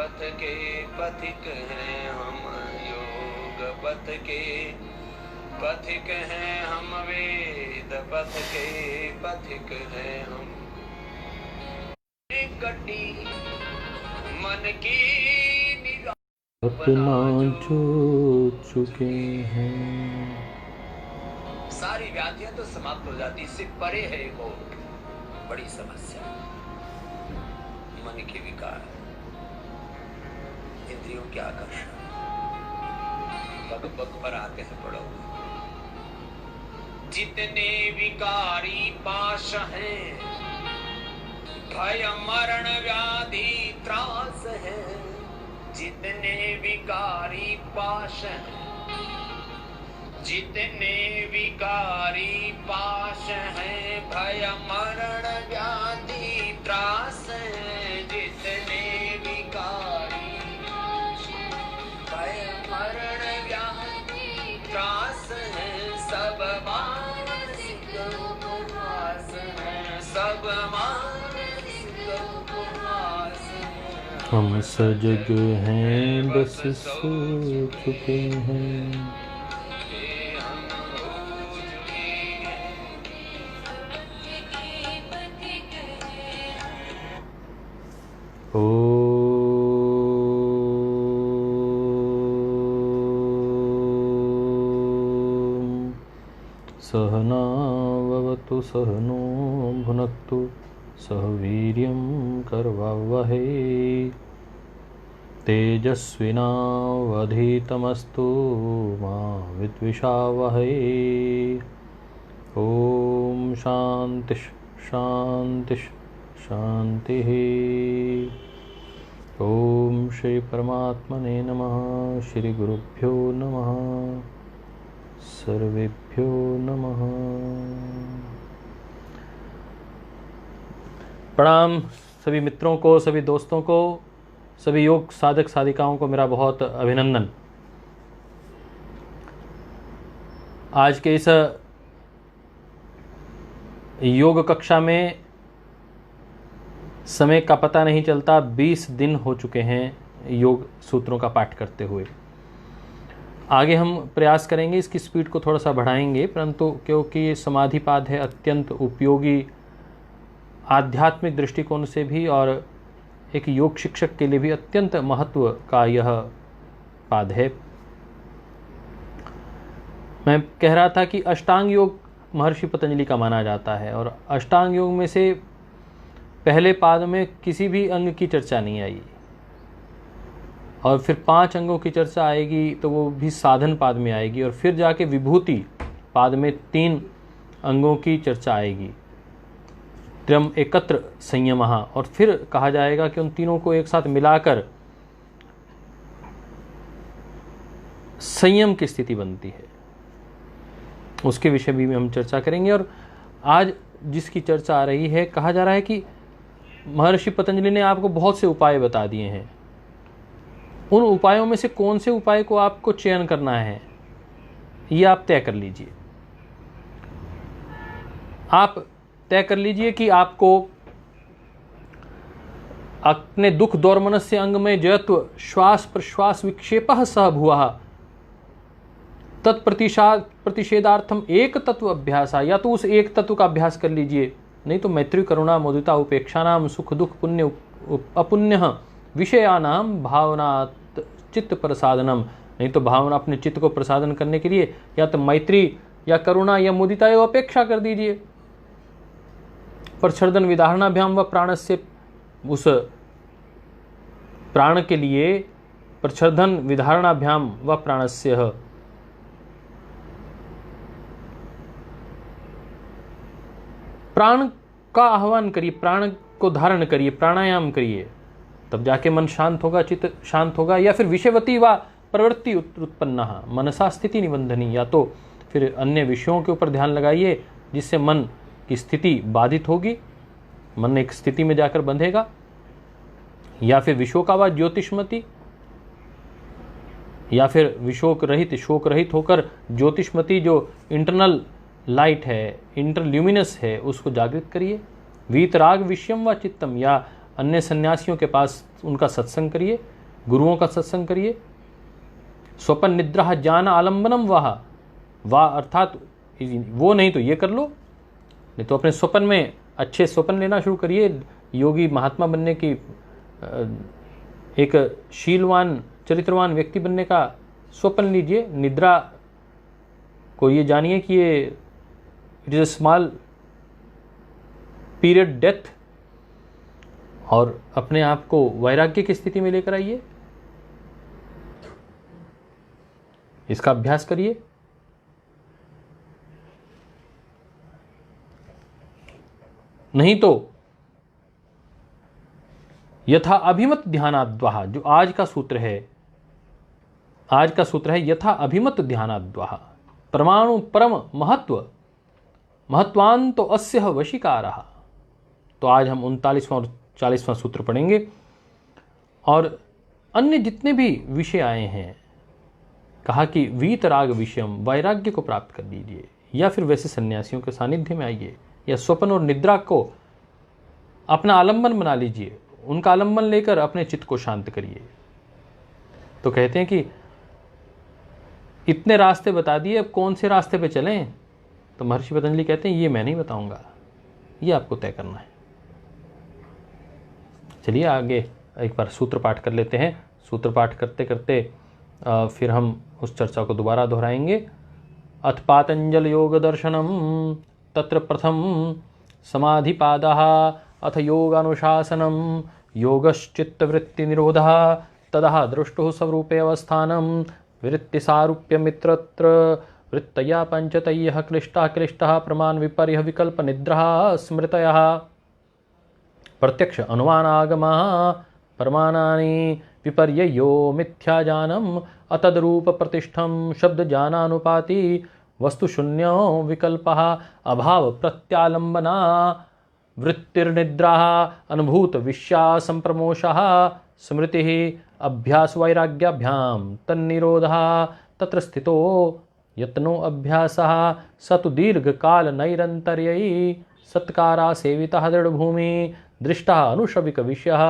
पथ के पथिक हैं हम, योग पथ के पथिक हैं हम, वेद पथ के पथिक हैं हम। कटी मन की अपना जो चुके हैं। सारी व्याधियां तो समाप्त हो जाती, इससे परे है एक और बड़ी समस्या, मन के विकार, इंद्रियों के आकर्षण। पग पग पर आते हैं, पढ़ो। जितने विकारी पाश हैं, भय मरण व्याधि त्रास है। जितने विकारी पाश हैं, जितने विकारी पाश हैं, भय मरण व्याधि त्रास है। जितने विकारी भय मरण व्याधि त्रास है, सब मानसिक उपवास है, सब मानसिक उपवास है। हम सजग हैं बस सो चुके हैं। ओ सहनाववतु सहनो भुनक्तु सह वीर्यं करवावहै तेजस्विनावधीतमस्तु मा विद्विषावहै। ओम शांति शांति शांति। ओम श्री परमात्मने नमः। श्री गुरुभ्यो नमः। सर्वेभ्यो नमः। प्रणाम सभी मित्रों को, सभी दोस्तों को, सभी योग साधक साधिकाओं को मेरा बहुत अभिनंदन। आज के इस योग कक्षा में समय का पता नहीं चलता, 20 दिन हो चुके हैं योग सूत्रों का पाठ करते हुए। आगे हम प्रयास करेंगे, इसकी स्पीड को थोड़ा सा बढ़ाएंगे, परंतु क्योंकि ये समाधिपाद है, अत्यंत उपयोगी आध्यात्मिक दृष्टिकोण से भी और एक योग शिक्षक के लिए भी अत्यंत महत्व का यह पाद है। मैं कह रहा था कि अष्टांग योग महर्षि पतंजलि का माना जाता है और अष्टांग योग में से पहले पाद में किसी भी अंग की चर्चा नहीं आई और फिर 5 अंगों की चर्चा आएगी तो वो भी साधन पाद में आएगी और फिर जाके विभूति पाद में 3 अंगों की चर्चा आएगी, त्रयम एकत्र संयमः, और फिर कहा जाएगा कि उन तीनों को एक साथ मिलाकर संयम की स्थिति बनती है। उसके विषय भी हम चर्चा करेंगे। और आज जिसकी चर्चा आ रही है, कहा जा रहा है कि महर्षि पतंजलि ने आपको बहुत से उपाय बता दिए हैं। उन उपायों में से कौन से उपाय को आपको चयन करना है, ये आप तय कर लीजिए। आप तय कर लीजिए कि आपको अपने दुख दौर्मनस्य अंग में जयत्व श्वास प्रश्वास विक्षेपः सह भुवः तत्प्रतिषेधार्थम एक तत्व अभ्यास, या तो उस एक तत्व का अभ्यास कर लीजिए, नहीं तो मैत्री करुणा मुदिता उपेक्षा नाम सुख दुख पुण्य अपुण्य विषयानाम भावना चित्त प्रसादनम, नहीं तो भावना अपने चित्त को प्रसादन करने के लिए या तो मैत्री या करुणा या मुदिता या अपेक्षा कर दीजिए। प्रच्छर्दन विधारणाभ्याम व प्राणस्य, उस प्राण के लिए प्रच्छर्दन विधारणाभ्याम व प्राणस्य, प्राण का आह्वान करिए, प्राण को धारण करिए, प्राणायाम करिए, तब जाके मन शांत होगा, चित्त शांत होगा। या फिर विषयवती व प्रवृत्ति उत्पन्न मनसा स्थिति निबंधनी, या तो फिर अन्य विषयों के ऊपर ध्यान लगाइए जिससे मन की स्थिति बाधित होगी, मन एक स्थिति में जाकर बंधेगा। या फिर विशोका व ज्योतिष्मति, या फिर विशोक रहित शोक रहित होकर ज्योतिष्मति जो इंटरनल लाइट है, इंटरल्यूमिनस है, उसको जागृत करिए। वीतराग विषयम व चित्तम, या अन्य सन्यासियों के पास उनका सत्संग करिए, गुरुओं का सत्संग करिए। स्वपन निद्रा ज्ञान आलम्बनम वाह अर्थात वो नहीं तो ये कर लो, नहीं तो अपने स्वपन में अच्छे स्वपन लेना शुरू करिए। योगी महात्मा बनने की, एक शीलवान चरित्रवान व्यक्ति बनने का स्वपन लीजिए। निद्रा को ये जानिए कि ये it is a small period death, और अपने आप को वैराग्य की स्थिति में लेकर आइए। इसका अभ्यास करिए। नहीं तो यथा अभिमत ध्यानाद्वाह, जो आज का सूत्र है यथा अभिमत ध्यानाद्वाह परमाणु परम महत्वान तो अस्य वशीकारः। तो आज हम 39वां और 40वां सूत्र पढ़ेंगे, और अन्य जितने भी विषय आए हैं, कहा कि वीतराग विषयम, वैराग्य को प्राप्त कर लीजिए, या फिर वैसे सन्यासियों के सानिध्य में आइए, या स्वप्न और निद्रा को अपना आलंबन बना लीजिए, उनका आलंबन लेकर अपने चित्त को शांत करिए। तो कहते हैं कि इतने रास्ते बता दिए, अब कौन से रास्ते पे चलें? तो महर्षि पतंजलि कहते हैं ये मैं नहीं बताऊंगा, ये आपको तय करना है। चलिए आगे एक बार सूत्र पाठ कर लेते हैं। सूत्र पाठ करते करते फिर हम उस चर्चा को दोबारा दोहराएंगे। अथ पातंजल योग दर्शनम तत्र प्रथम समाधिपादः अथ योगानुशासनम योगश्चित्तवृत्ति निरोधः तदः दृष्टुः स्वरूपे अवस्थानं वृत्तिसारूप्य मित्रत्र वृत्तया पंचतयः क्लिष्टः क्लिष्टः प्रमाण विपर्य विकल्प निद्रः स्मृतयः प्रत्यक्ष अनुमानागमः प्रमाणानि विपर्ययो मिथ्याजानम् अतद्रूप प्रतिष्ठं शब्दजानानुपाति वस्तुशून्यो विकल्पः अभाव प्रत्यालंबना वृत्तिर्निद्रा अनुभूत विषया संप्रमोषः स्मृतिः अभ्यास वैराग्याभ्याम तन्निरोधः तत्र स्थितो यत्नो अभ्यासः स तु दीर्घकाल नैरन्तर्यै सत्कारा सेवितः दृढभूमि दृष्टः अनुशविक विषयः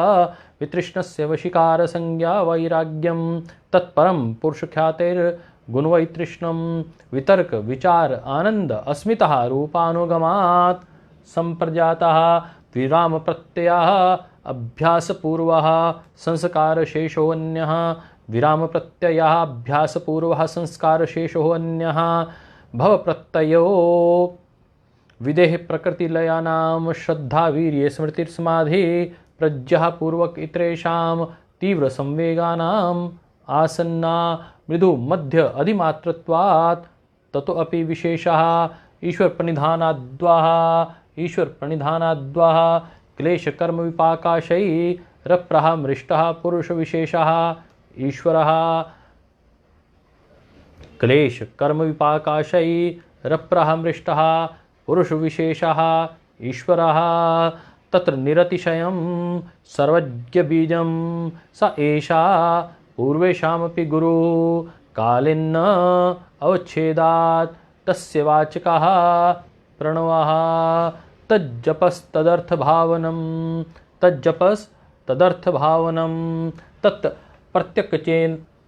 वितृष्णस्य वशीकार संज्ञा वैराग्यम तत्परम पुरुषख्यातिर्गुणवैतृष्णं वितर्क विचार आनंद अस्मितः रूपानुगमात् संप्रजातः विराम प्रत्ययः अभ्यासपूर्वः संस्कार शेषोऽन्यः विराम प्रत्ययः अभ्यासपूर्वः संस्कार शेषोऽन्यः भव प्रत्ययो विदेह प्रकृतिलयानां श्रद्धा वीर्ये स्मृतिर्समाधि प्रज्ञः पूर्वक इतरेषां तीव्र संवेगानां आसन्ना मृदु मध्य अधिमात्रत्वात् ततो अपि विशेषः ईश्वर प्रणिधानाद्वाः क्लेश कर्म विपाकाशै रप्रः मृष्टः पुरुष विशेषः ईश्वरः क्लेश कर्म विपाकाशै रप्रः मृष्टः पुरुष विशेषः ईश्वरः तत्र निरतिशयं सर्वज्ञ बीजं स एषा पूर्वेषामपि गुरु कालेन्न अवच्छेदात् तस्य वाचकः प्रणवः तज्जपस्तदर्थभावनं तत् प्रत्यक्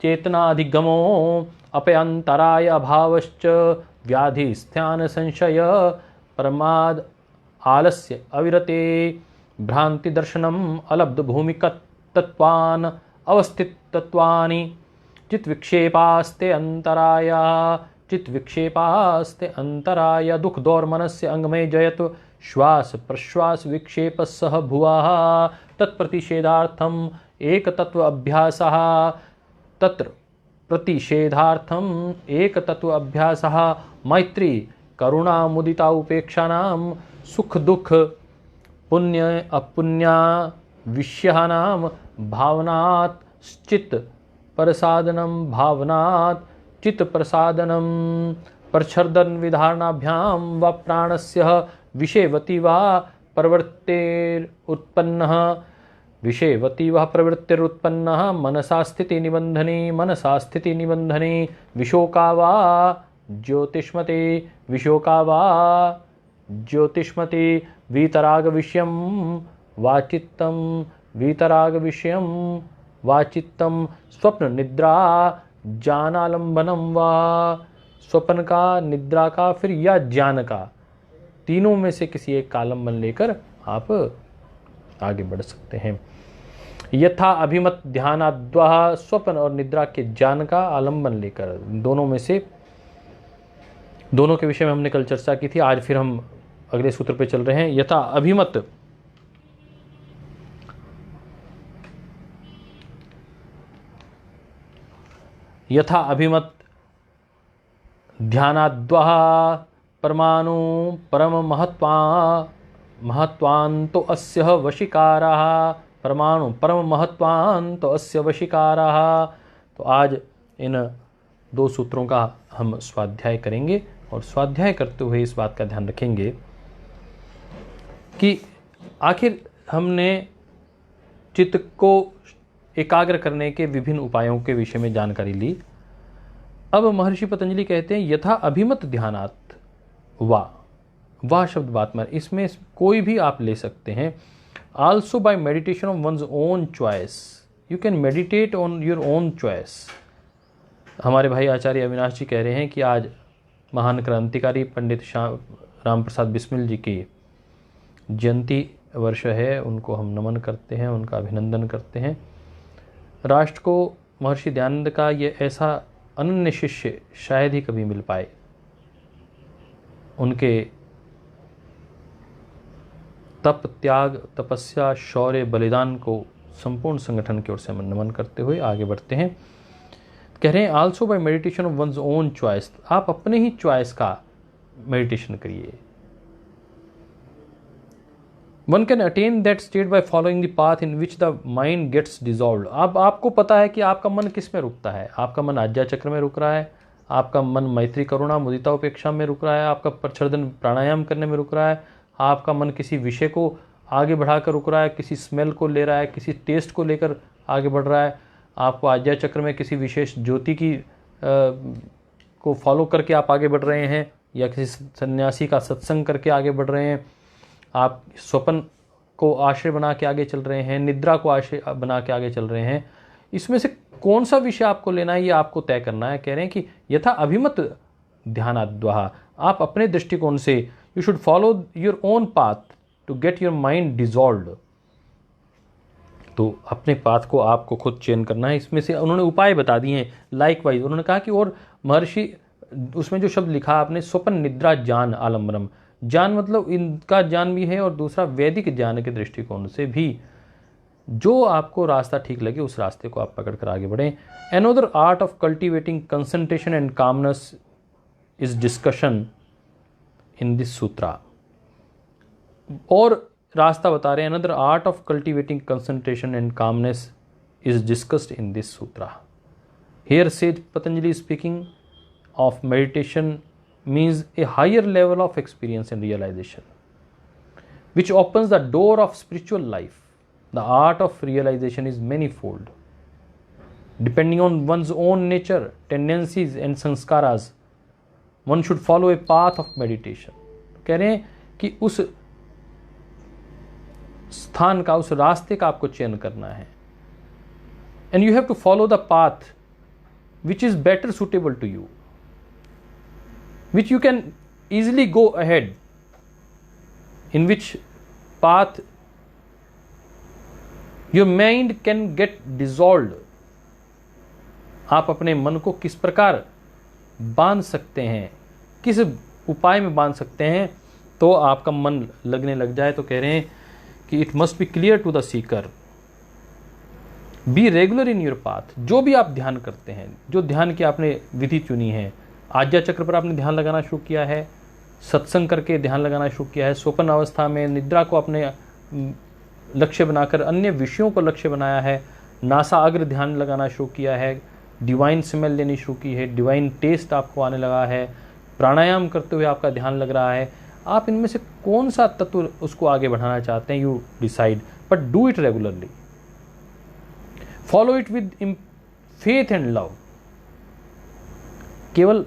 चेतनाधिगमो अपयंतराय अभावश्च व्याधि स्थान संशय प्रमाद आलस्य अविरते भ्रांति दर्शनम अलब्ध भूमिक तत्वान् अवस्थित तत्वानि चित विक्षेपास्ते अंतराय दुख दौर मनस्य अंगमय जयत श्वास प्रश्वास विक्षेप सह भुवः तत्प्रतिषेधार्थम एक तत्व अभ्यासः तत्र प्रतिषेधार्थम एक तत्व अभ्यासः मैत्री करुणा मुदिता उपेक्षानां सुख दुख पुण्य अपुण्या विषयानां भावनात् चित्त प्रसादनं प्रच्छर्दन विधारणाभ्यां व प्राणस्य विषयवती वा प्रवृत्तिरुत्पन्नः मनसा स्थिति निबंधने विशोका वा ज्योतिष्मते वीतराग विषयं वाचित्तम वीतराग विषयम वाचित्तम स्वप्न निद्रा ज्ञानालंबनम वा, स्वप्न का, निद्रा का, फिर या ज्ञान का, तीनों में से किसी एक का आलंबन लेकर आप आगे बढ़ सकते हैं। यथा अभिमत ध्यानाद्वा, स्वप्न और निद्रा के ज्ञान का आलंबन लेकर, दोनों में से, दोनों के विषय में हमने कल चर्चा की थी। आज फिर हम अगले सूत्र पे चल रहे हैं। यथा अभिमत, यथा अभिमत ध्यानाद्वा परमाणु परम महत्वान्तो अस्य वशीकाराः, परमाणु परम महत्वान्तो अस्य वशीकाराः। तो आज इन दो सूत्रों का हम स्वाध्याय करेंगे और स्वाध्याय करते हुए इस बात का ध्यान रखेंगे कि आखिर हमने चित्त को एकाग्र करने के विभिन्न उपायों के विषय में जानकारी ली। अब महर्षि पतंजलि कहते हैं यथा अभिमत ध्यानात् वाह शब्द बात में, इसमें कोई भी आप ले सकते हैं। Also by meditation on once own choice, you can meditate on your own choice. हमारे भाई आचार्य अविनाश जी कह रहे हैं कि आज महान क्रांतिकारी पंडित राम प्रसाद बिस्मिल जी की जयंती वर्ष है, उनको हम नमन करते हैं, उनका अभिनंदन करते हैं। राष्ट्र को महर्षि दयानंद का ये ऐसा अनन्य शिष्य शायद ही कभी मिल पाए। उनके तप, त्याग, तपस्या, शौर्य, बलिदान को संपूर्ण संगठन की ओर से हम नमन करते हुए आगे बढ़ते हैं। कह रहे हैं also by meditation of one's own choice, आप अपने ही चॉइस का मेडिटेशन करिए। One can attain that state by following the path in which the mind gets dissolve. अब आपको पता है कि आपका मन किस में रुकता है। आपका मन आज्ञा चक्र में रुक रहा है, आपका मन मैत्री करुणा मुदिता उपेक्षा में रुक रहा है, आपका प्रच्छर्दन प्राणायाम करने में रुक रहा है, आपका मन किसी विषय को आगे बढ़ाकर रुक रहा है, किसी स्मेल को ले रहा है, किसी टेस्ट को लेकर आगे बढ़ रहा है, आपको आज्ञा चक्र में किसी विशेष ज्योति की को फॉलो करके आप आगे बढ़ रहे हैं, या किसी सन्यासी का सत्संग करके आगे बढ़ रहे हैं, आप स्वप्न को आश्रय बना के आगे चल रहे हैं, निद्रा को आश्रय बना के आगे चल रहे हैं। इसमें से कौन सा विषय आपको लेना है ये आपको तय करना है। कह रहे हैं कि यथा अभिमत ध्यानाद्वा, आप अपने दृष्टिकोण से you should follow your own path to get your mind dissolved. तो अपने पाथ को आपको खुद चयन करना है। इसमें से उन्होंने उपाय बता दिए हैं। लाइकवाइज उन्होंने कहा कि और महर्षि, उसमें जो शब्द लिखा आपने स्वप्न निद्रा ज्ञान आलम्बनम, ज्ञान मतलब इनका ज्ञान भी है और दूसरा वैदिक ज्ञान के दृष्टिकोण से भी जो आपको रास्ता ठीक लगे उस रास्ते को आप पकड़ कर आगे बढ़ें। Another art of cultivating concentration and calmness is discussion in this sutra. और रास्ता बता रहे हैं another art of cultivating concentration and calmness is discussed in this sutra. Here says Patanjali speaking of meditation means a higher level of experience and realization, which opens the door of spiritual life. The art of realization is manifold. Depending on one's own nature, tendencies and sanskaras, one should follow a path of meditation. कह रहे हैं कि उस स्थान का, उस रास्ते का आपको चयन करना है। And you have to follow the path which is better suitable to you, which you can easily go ahead, in which path your mind can get dissolved. आप अपने मन को किस प्रकार बांध सकते हैं, किस उपाय में बांध सकते हैं तो आपका मन लगने लग जाए। तो कह रहे हैं कि it must be clear to the seeker, be regular in your path. जो भी आप ध्यान करते हैं, जो ध्यान की आपने विधि चुनी है, आज्ञा चक्र पर आपने ध्यान लगाना शुरू किया है, सत्संग करके ध्यान लगाना शुरू किया है, स्वप्न अवस्था में निद्रा को अपने लक्ष्य बनाकर अन्य विषयों को लक्ष्य बनाया है, नासाग्र ध्यान लगाना शुरू किया है, डिवाइन स्मेल लेनी शुरू की है, डिवाइन टेस्ट आपको आने लगा है, प्राणायाम करते हुए आपका ध्यान लग रहा है। आप इनमें से कौन सा तत्व उसको आगे बढ़ाना चाहते हैं, you decide, but do it regularly, follow it with faith and love. केवल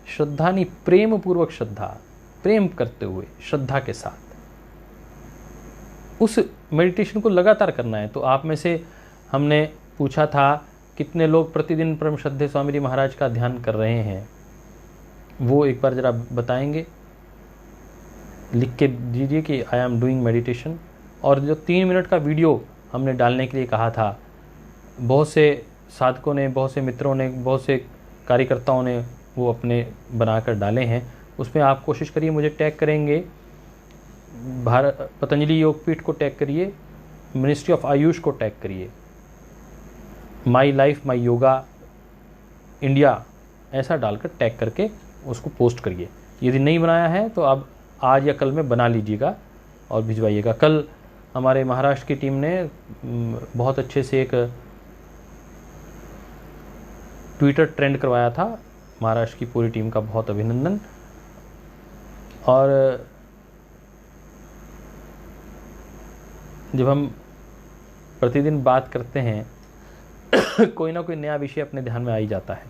श्रद्धा नहीं, प्रेम पूर्वक श्रद्धा, प्रेम करते हुए श्रद्धा के साथ। उस मेडिटेशन को लगातार करना है। तो आप में से हमने पूछा था कितने लोग प्रतिदिन परम श्रद्धेय स्वामी जी महाराज का ध्यान कर रहे हैं, वो एक बार ज़रा बताएंगे, लिख के दीजिए कि आई एम डूइंग मेडिटेशन। और जो 3 मिनट का वीडियो हमने डालने के लिए कहा था, बहुत से साधकों ने, बहुत से मित्रों ने, बहुत से कार्यकर्ताओं ने वो अपने बनाकर डाले हैं। उसमें आप कोशिश करिए, मुझे टैग करेंगे, भारत पतंजलि योगपीठ को टैग करिए, मिनिस्ट्री ऑफ आयुष को टैग करिए, my life my yoga India ऐसा डालकर टैग करके उसको पोस्ट करिए। यदि नहीं बनाया है तो आप आज या कल में बना लीजिएगा और भिजवाइएगा। कल हमारे महाराष्ट्र की टीम ने बहुत अच्छे से एक ट्विटर ट्रेंड करवाया था, महाराष्ट्र की पूरी टीम का बहुत अभिनंदन। और जब हम प्रतिदिन बात करते हैं कोई ना कोई नया विषय अपने ध्यान में आ ही जाता है।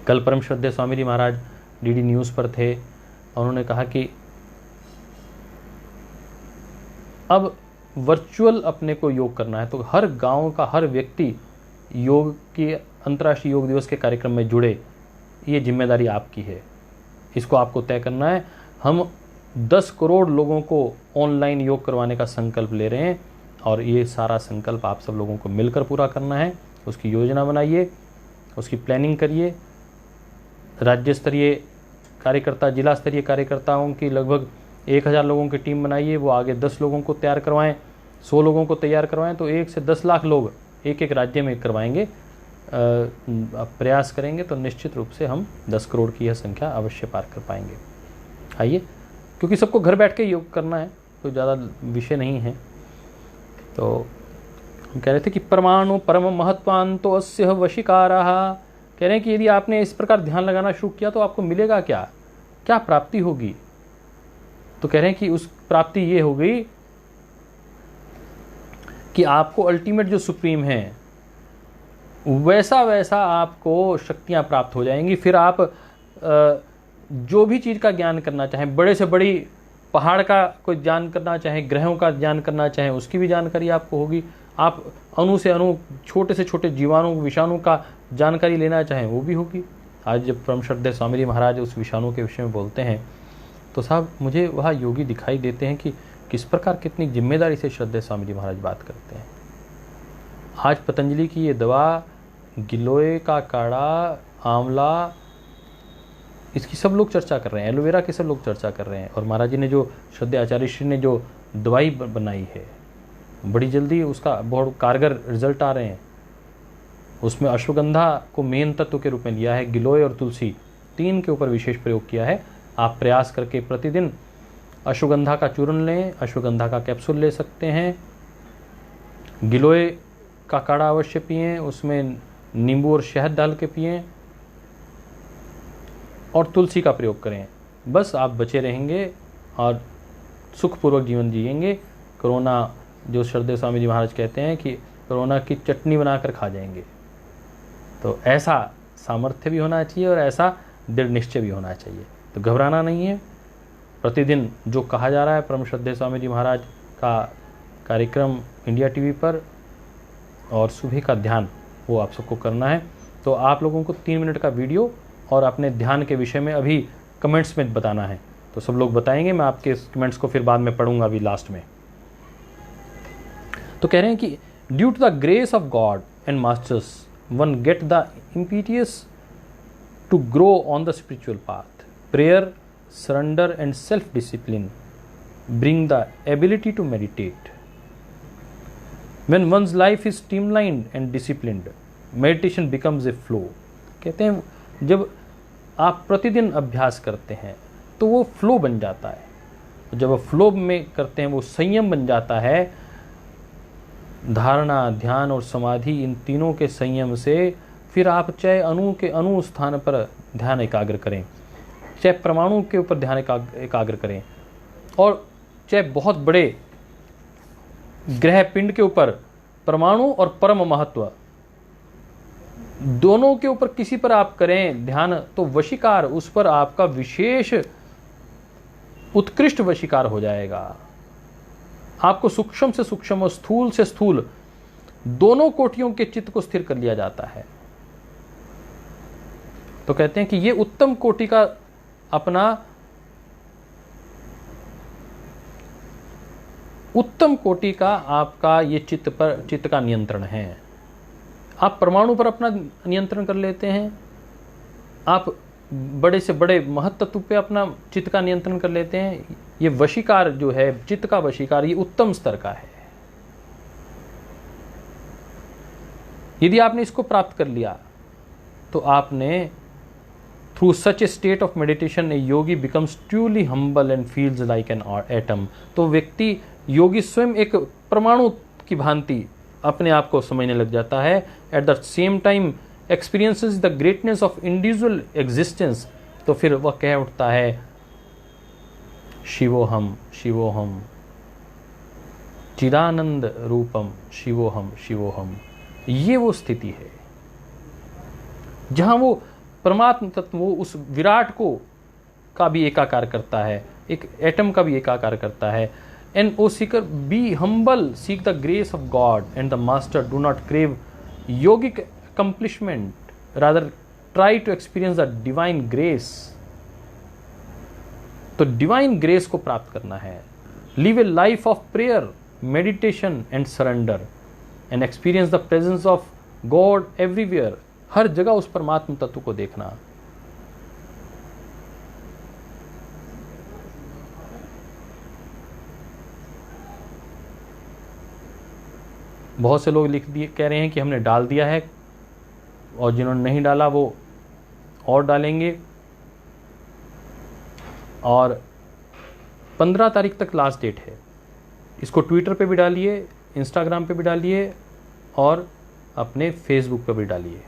कल परम श्रद्धेय स्वामी जी महाराज डीडी न्यूज़ पर थे, उन्होंने कहा कि अब वर्चुअल अपने को योग करना है, तो हर गांव का हर व्यक्ति योग की अंतर्राष्ट्रीय योग दिवस के कार्यक्रम में जुड़े, ये जिम्मेदारी आपकी है, इसको आपको तय करना है। हम 10 करोड़ लोगों को ऑनलाइन योग करवाने का संकल्प ले रहे हैं और ये सारा संकल्प आप सब लोगों को मिलकर पूरा करना है। उसकी योजना बनाइए, उसकी प्लानिंग करिए। राज्य स्तरीय कार्यकर्ता, जिला स्तरीय कार्यकर्ताओं की लगभग 1000 लोगों की टीम बनाइए, वो आगे 10 लोगों को तैयार करवाएं, 100 लोगों को तैयार करवाएं, तो 1 से 10 लाख लोग एक एक राज्य में करवाएंगे। प्रयास करेंगे तो निश्चित रूप से हम 10 करोड़ की यह संख्या अवश्य पार कर पाएंगे। आइए, क्योंकि सबको घर बैठ के योग करना है, तो ज़्यादा विषय नहीं है। तो हम कह रहे थे कि परमाणु परम महत्वान्तो अस्य वशीकाराः, कह रहे हैं कि यदि आपने इस प्रकार ध्यान लगाना शुरू किया तो आपको मिलेगा क्या, क्या प्राप्ति होगी। तो कह रहे हैं कि उस प्राप्ति ये हो गई कि आपको अल्टीमेट जो सुप्रीम है वैसा वैसा आपको शक्तियां प्राप्त हो जाएंगी। फिर आप जो भी चीज़ का ज्ञान करना चाहें, बड़े से बड़ी पहाड़ का कोई ज्ञान करना चाहें, ग्रहों का ज्ञान करना चाहें, उसकी भी जानकारी आपको होगी। आप अणु से अणु, छोटे से छोटे जीवाणु, विषाणु का जानकारी लेना चाहें, वो भी होगी। आज जब परम श्रद्धेय स्वामी जी महाराज उस विषाणु के विषय में बोलते हैं तो साहब मुझे वह योगी दिखाई देते हैं कि किस प्रकार कितनी जिम्मेदारी से श्रद्धेय स्वामी जी महाराज बात करते हैं। आज पतंजलि की ये दवा, गिलोय का काढ़ा, आंवला, इसकी सब लोग चर्चा कर रहे हैं, एलोवेरा की सब लोग चर्चा कर रहे हैं। और महाराज जी ने जो, श्रद्धेय आचार्य श्री ने जो दवाई बनाई है, बड़ी जल्दी उसका बहुत कारगर रिजल्ट आ रहे हैं। उसमें अश्वगंधा को मेन तत्व के रूप में लिया है, गिलोय और तुलसी 3 के ऊपर विशेष प्रयोग किया है। आप प्रयास करके प्रतिदिन अश्वगंधा का चूर्ण लें, अश्वगंधा का कैप्सूल ले सकते हैं, गिलोय का काढ़ा अवश्य पिएं, उसमें नींबू और शहद डाल के पिएं और तुलसी का प्रयोग करें। बस आप बचे रहेंगे और सुखपूर्वक जीवन जिएंगे। कोरोना, जो श्रद्धेय स्वामी जी महाराज कहते हैं कि कोरोना की चटनी बनाकर खा जाएंगे, तो ऐसा सामर्थ्य भी होना चाहिए और ऐसा दृढ़ निश्चय भी होना चाहिए। तो घबराना नहीं है। प्रतिदिन जो कहा जा रहा है परम श्रद्धेय स्वामी जी महाराज का कार्यक्रम इंडिया टीवी पर और सुबह का ध्यान, वो आप सबको करना है। तो आप लोगों को 3 मिनट का वीडियो और अपने ध्यान के विषय में अभी कमेंट्स में बताना है। तो सब लोग बताएंगे, मैं आपके कमेंट्स को फिर बाद में पढ़ूंगा अभी लास्ट में। तो कह रहे हैं कि due to the grace of God and masters one get the impetus to grow on the spiritual path. Prayer, surrender and self discipline bring the ability to meditate. When one's life is streamlined and disciplined, meditation becomes a flow. कहते हैं जब आप प्रतिदिन अभ्यास करते हैं तो वो फ्लो बन जाता है। जब आप फ्लो में करते हैं वो संयम बन जाता है। धारणा, ध्यान और समाधि, इन तीनों के संयम से फिर आप चाहे अणु के अणु स्थान पर ध्यान एकाग्र करें, चाहे परमाणु के ऊपर ध्यान एकाग्र करें, और चाहे बहुत बड़े ग्रह पिंड के ऊपर परमाणु और परम महत्व दोनों के ऊपर किसी पर आप करें ध्यान, तो वशीकार उस पर आपका विशेष उत्कृष्ट वशीकार हो जाएगा। आपको सूक्ष्म से सूक्ष्म और स्थूल से स्थूल दोनों कोटियों के चित्त को स्थिर कर लिया जाता है। तो कहते हैं कि ये उत्तम कोटि का अपना उत्तम कोटि का आपका ये चित्त का नियंत्रण है। आप परमाणु पर अपना नियंत्रण कर लेते हैं, आप बड़े से बड़े महत्त्व पे अपना चित्त का नियंत्रण कर लेते हैं। ये वशीकार जो है, चित्त का वशीकार, ये उत्तम स्तर का है। यदि आपने इसको प्राप्त कर लिया तो आपने through such A state of meditation A Yogi becomes truly humble and feels like an atom. तो व्यक्ति योगी स्वयं एक परमाणु की भांति अपने आप को समझने लग जाता है। At the same time experiences the greatness of individual existence. तो फिर वह कह उठता है शिवोहम शिवोहम चिदानंद रूपम शिवोहम शिवोहम। ये वो स्थिति है जहां वो परमात्म तत्व, वो उस विराट को का भी एकाकार करता है, एक एटम का भी एकाकार करता है। And O seeker be humble, seek the grace of God and the master, do not crave yogic accomplishment, rather try to experience the divine grace। तो डिवाइन ग्रेस को प्राप्त करना है। Live a life of prayer, meditation and surrender and experience the presence of God everywhere. हर जगह उस परमात्म तत्व को देखना। बहुत से लोग कह रहे हैं कि हमने डाल दिया है, और जिन्होंने नहीं डाला वो और डालेंगे। और 15 तारीख तक लास्ट डेट है। इसको ट्विटर पे भी डालिए, इंस्टाग्राम पे भी डालिए और अपने फेसबुक पे भी डालिए।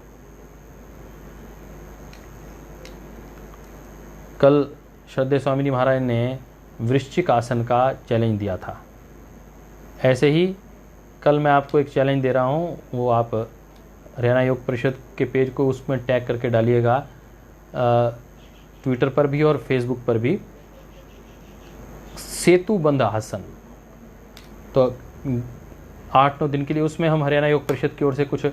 कल श्रद्धेय स्वामी जी महाराज ने वृश्चिक आसन का चैलेंज दिया था। ऐसे ही कल मैं आपको एक चैलेंज दे रहा हूँ, वो आप हरियाणा योग परिषद के पेज को उसमें टैग करके डालिएगा, ट्विटर पर भी और फेसबुक पर भी। सेतु बंध आसन, तो 8-9 दिन के लिए उसमें हम हरियाणा योग परिषद की ओर से कुछ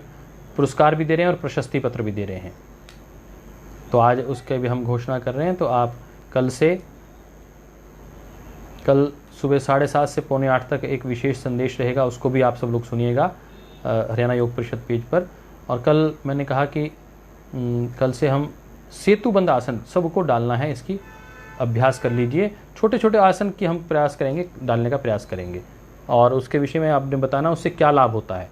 पुरस्कार भी दे रहे हैं और प्रशस्ति पत्र भी दे रहे हैं। तो आज उसके भी हम घोषणा कर रहे हैं। तो आप कल सुबह 7:30 से 7:45 तक एक विशेष संदेश रहेगा, उसको भी आप सब लोग सुनिएगा हरियाणा योग परिषद पेज पर। और कल मैंने कहा कि कल से हम सेतुबंध आसन सबको डालना है, इसकी अभ्यास कर लीजिए। छोटे छोटे आसन की हम प्रयास करेंगे, डालने का प्रयास करेंगे, और उसके विषय में आपने बताना उससे क्या लाभ होता है।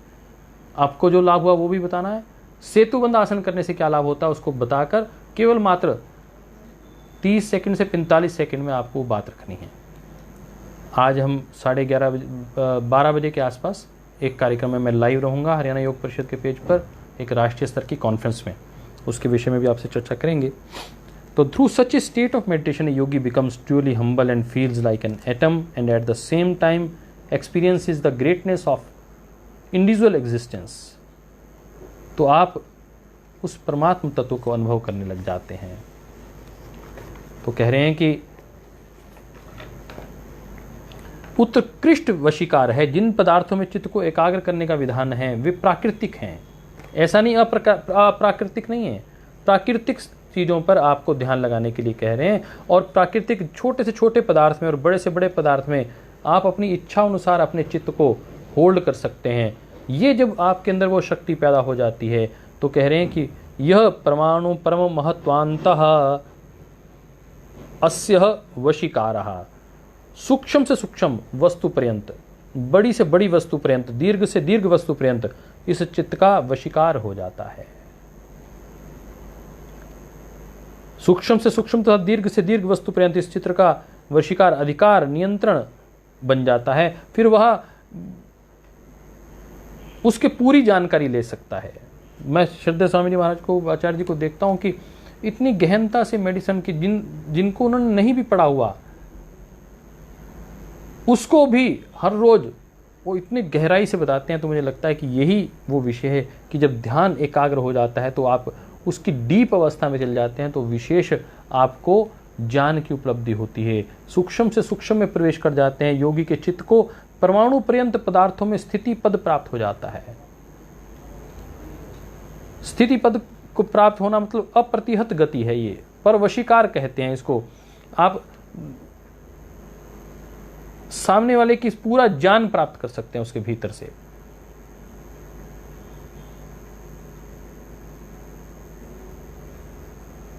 आपको जो लाभ हुआ वो भी बताना है। सेतुबंध आसन करने से क्या लाभ होता है उसको बताकर केवल मात्र 30 सेकंड से 45 सेकंड में आपको बात रखनी है। आज हम 12:30 बजे के आसपास एक कार्यक्रम में मैं लाइव रहूँगा हरियाणा योग परिषद के पेज पर, एक राष्ट्रीय स्तर की कॉन्फ्रेंस में, उसके विषय में भी आपसे चर्चा करेंगे। तो through such A state of meditation Yogi becomes truly humble and feels like an atom and at the same time experiences the greatness of individual existence. तो आप उस परमात्म तत्व को अनुभव करने लग जाते हैं। तो कह रहे हैं कि उत्कृष्ट वशीकार है जिन पदार्थों में चित्त को एकाग्र करने का विधान है वे प्राकृतिक हैं। ऐसा नहीं अप्राकृतिक नहीं है। प्राकृतिक चीज़ों पर आपको ध्यान लगाने के लिए कह रहे हैं, और प्राकृतिक छोटे से छोटे पदार्थ में और बड़े से बड़े पदार्थ में आप अपनी इच्छा अनुसार अपने चित्त को होल्ड कर सकते हैं। ये जब आपके अंदर वो शक्ति पैदा हो जाती है तो कह रहे हैं कि यह परमाणु परम महत्वान्तः अस्य वशीकारः, सूक्ष्म से सूक्ष्म वस्तु पर्यंत, बड़ी से बड़ी वस्तु पर्यंत, दीर्घ से दीर्घ वस्तु पर्यंत इस चित्त का वशीकार हो जाता है। सूक्ष्म से सूक्ष्म तथा दीर्घ से दीर्घ वस्तु पर्यंत इस चित्र का वशीकार, अधिकार, नियंत्रण बन जाता है। फिर वह उसके पूरी जानकारी ले सकता है। मैं श्रद्धेय स्वामी जी महाराज को, आचार्य जी को देखता हूं कि इतनी गहनता से मेडिसिन की जिनको उन्होंने नहीं भी पढ़ा हुआ उसको भी हर रोज वो इतनी गहराई से बताते हैं। तो मुझे लगता है कि यही वो विषय है कि जब ध्यान एकाग्र हो जाता है तो आप उसकी डीप अवस्था में चले जाते हैं, तो विशेष आपको ज्ञान की उपलब्धि होती है। सूक्ष्म से सूक्ष्म में प्रवेश कर जाते हैं, योगी के चित्त को परमाणु पर्यंत पदार्थों में स्थिति पद प्राप्त हो जाता है। स्थिति पद को प्राप्त होना मतलब अप्रतिहत गति है, ये परवशीकार कहते हैं इसको। आप सामने वाले की पूरा ज्ञान प्राप्त कर सकते हैं उसके भीतर से।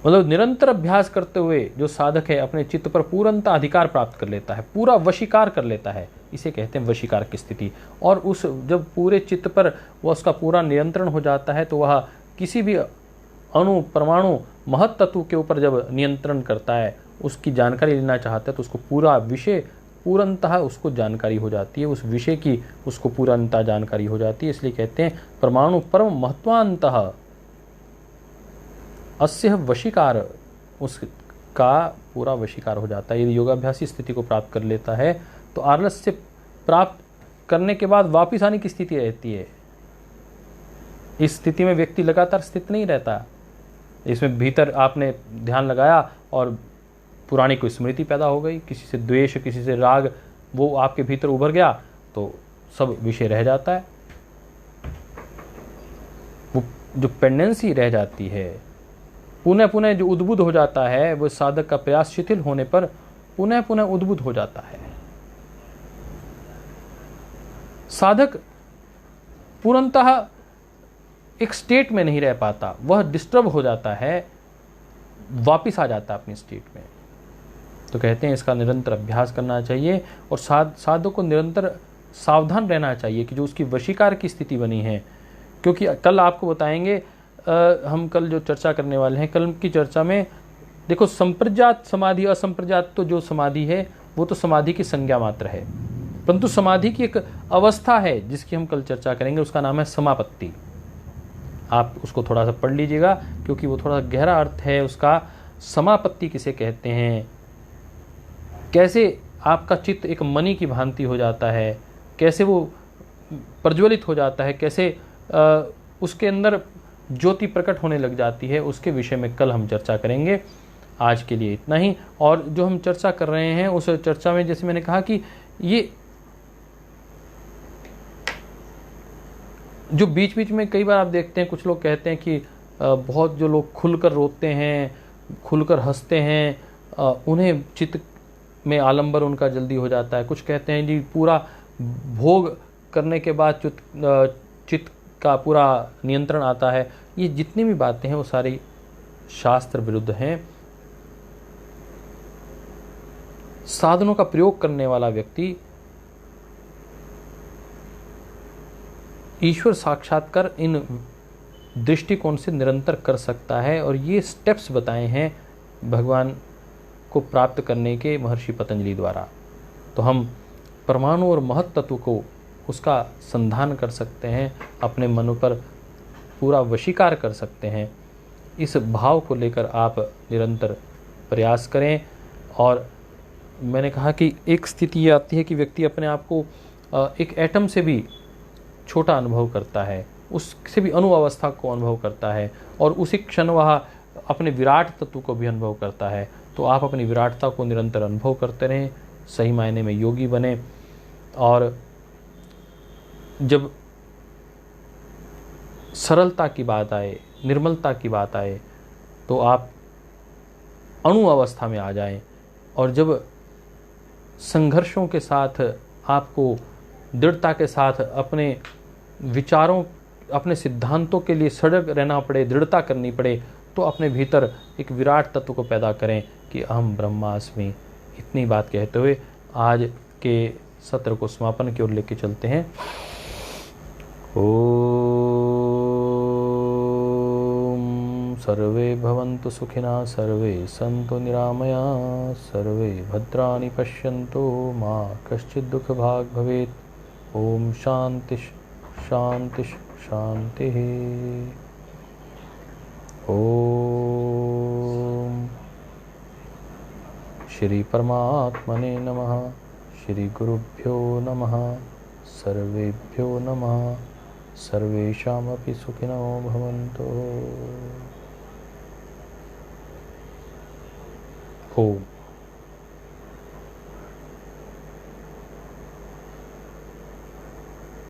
मतलब निरंतर अभ्यास करते हुए जो साधक है अपने चित्त पर पूर्णतः अधिकार प्राप्त कर लेता है, पूरा वशीकार कर लेता है, इसे कहते हैं वशीकार की स्थिति। और उस जब पूरे चित्त पर वह उसका पूरा नियंत्रण हो जाता है तो वह किसी भी अणु परमाणु महत तत्व के ऊपर जब नियंत्रण करता है, उसकी जानकारी लेना चाहता है तो उसको पूरा विषय पूर्णतः उसको जानकारी हो जाती है, उस विषय की उसको पूर्णतः जानकारी हो जाती है। इसलिए कहते हैं परमाणु परम महत्वान्तः अस्य वशीकार, उसका पूरा वशीकार हो जाता है। यदि योगाभ्यासी स्थिति को प्राप्त कर लेता है तो आलस्य प्राप्त करने के बाद वापिस आने की स्थिति रहती है। इस स्थिति में व्यक्ति लगातार स्थित नहीं रहता। इसमें भीतर आपने ध्यान लगाया और पुरानी कोई स्मृति पैदा हो गई, किसी से द्वेष, किसी से राग, वो आपके भीतर उभर गया तो सब विषय रह जाता है। वो जो पेंडेंसी रह जाती है, पुनः पुनः जो उद्बुद्ध हो जाता है, वो साधक का प्रयास शिथिल होने पर पुनः पुनः उद्बुद्ध हो जाता है। साधक पूर्णतः एक स्टेट में नहीं रह पाता, वह डिस्टर्ब हो जाता है, वापिस आ जाता है अपनी स्टेट में। तो कहते हैं इसका निरंतर अभ्यास करना चाहिए और साधक को निरंतर सावधान रहना चाहिए कि जो उसकी वशीकार की स्थिति बनी है। क्योंकि कल आपको बताएंगे, हम कल जो चर्चा करने वाले हैं, कल की चर्चा में देखो संप्रज्ञात समाधि असंप्रज्ञात तो जो समाधि है वो तो समाधि की संज्ञा मात्र है, परंतु समाधि की एक अवस्था है जिसकी हम कल चर्चा करेंगे, उसका नाम है समापत्ति। आप उसको थोड़ा सा पढ़ लीजिएगा क्योंकि वो थोड़ा गहरा अर्थ है उसका। समापत्ति किसे कहते हैं, कैसे आपका चित्त एक मणि की भांति हो जाता है, कैसे वो प्रज्वलित हो जाता है, कैसे उसके अंदर ज्योति प्रकट होने लग जाती है, उसके विषय में कल हम चर्चा करेंगे। आज के लिए इतना ही। और जो हम चर्चा कर रहे हैं उस चर्चा में जैसे मैंने कहा कि ये जो बीच बीच में कई बार आप देखते हैं कुछ लोग कहते हैं कि बहुत जो लोग खुलकर रोते हैं, खुलकर हंसते हैं, उन्हें चित्त में आलंबर उनका जल्दी हो जाता है। कुछ कहते हैं जी पूरा भोग करने के बाद चित्त का पूरा नियंत्रण आता है। ये जितनी भी बातें हैं वो सारी शास्त्र विरुद्ध हैं। साधनों का प्रयोग करने वाला व्यक्ति ईश्वर साक्षात्कार इन दृष्टिकोण से निरंतर कर सकता है। और ये स्टेप्स बताए हैं भगवान को प्राप्त करने के महर्षि पतंजलि द्वारा। तो हम परमाणु और महत तत्व को उसका संधान कर सकते हैं, अपने मन पर पूरा वशीकार कर सकते हैं। इस भाव को लेकर आप निरंतर प्रयास करें। और मैंने कहा कि एक स्थिति ये आती है कि व्यक्ति अपने आप को एक एटम से भी छोटा अनुभव करता है, उससे भी अणु अवस्था को अनुभव करता है, और उसी क्षण वह अपने विराट तत्व को भी अनुभव करता है। तो आप अपनी विराटता को निरंतर अनुभव करते रहें, सही मायने में योगी बने। और जब सरलता की बात आए, निर्मलता की बात आए, तो आप अणु अवस्था में आ जाएं। और जब संघर्षों के साथ आपको दृढ़ता के साथ अपने विचारों, अपने सिद्धांतों के लिए सजग रहना पड़े, दृढ़ता करनी पड़े, तो अपने भीतर एक विराट तत्व को पैदा करें कि अहम ब्रह्मास्मि। इतनी बात कहते हुए आज के सत्र को समापन की ओर लेके चलते हैं। ओम सर्वे भवन्तु सुखिनः, सर्वे सन्तु निरामया, सर्वे भद्राणि पश्यन्तु, मा कश्चित् दुःखभाग् भवेत्। ओम शांति शांति शांति। ओम श्री परमात्मने नमः। श्री गुरुभ्यो नमः। सर्वेभ्यो नमः। सर्वेषामपि सुखिनो भवन्तु। ओम।